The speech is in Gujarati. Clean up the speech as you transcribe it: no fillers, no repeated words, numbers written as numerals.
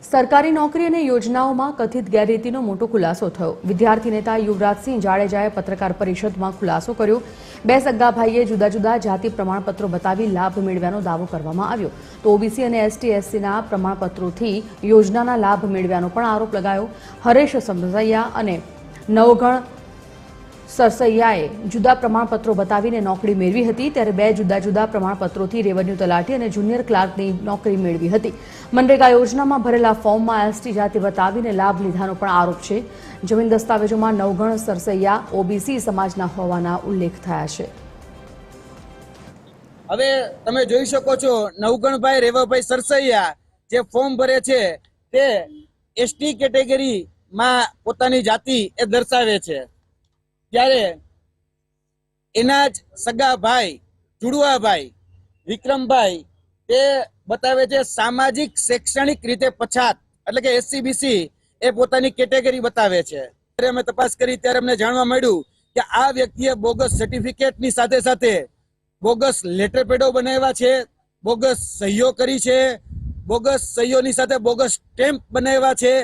સરકારી નોકરી અને યોજનાઓમાં કથિત ગેરરીતિનો મોટો ખુલાસો થયો। વિદ્યાર્થી નેતા યુવરાજસિંહ જાડેજાએ પત્રકાર પરિષદમાં ખુલાસો કર્યો। બે સગા ભાઈએ જુદા જુદા જાતિ પ્રમાણપત્રો બતાવી લાભ મેળવ્યાનો દાવો કરવામાં આવ્યો, તો ઓબીસી અને એસટી એસસીના પ્રમાણપત્રોથી યોજનાના લાભ મેળવ્યાનો પણ આરોપ લગાયો। હરેશ સમરસૈયા અને નવઘણ સરસૈયાએ જુદા પ્રમાણપત્રો બતાવીને નોકરી મેળવી હતી, ત્યારે બે જુદા જુદા પ્રમાણપત્રોથી રેવન્યુ તલાટી અને જુનિયર ક્લાર્કની નોકરી મેળવી હતી। મનરેગા યોજનામાં ભરેલા ફોર્મમાં એસટી જાતિ બતાવીને લાભ લીધાનો પણ આરોપ છે। જમીન દસ્તાવેજોમાં નવઘણ સરસૈયા ઓબીસી સમાજના હોવાના ઉલ્લેખ થયા છે। હવે તમે જોઈ શકો છો, નવગણભાઈ રેવાભાઈ સરસૈયા જે ફોર્મ ભરે છે તે એસટી કેટેગરીમાં પોતાની જાતિ એ દર્શાવે છે, ત્યારે એના જ સગા ભાઈ જુડવાભાઈ વિક્રમભાઈ તે બતાવે છે સામાજિક શૈક્ષણિક રીતે પછાત એટલે કે એસસીબીસી એ પોતાની કેટેગરી બતાવે છે। ત્યારે અમે તપાસ કરી ત્યારે અમને જાણવા મળ્યું કે આ વ્યક્તિએ બોગસ સર્ટિફિકેટની સાથે સાથે બોગસ લેટર પેડો બનાવ્યા છે, બોગસ સહીઓ કરી છે, બોગસ સહીઓની સાથે બોગસ સ્ટેમ્પ બનાવ્યા છે,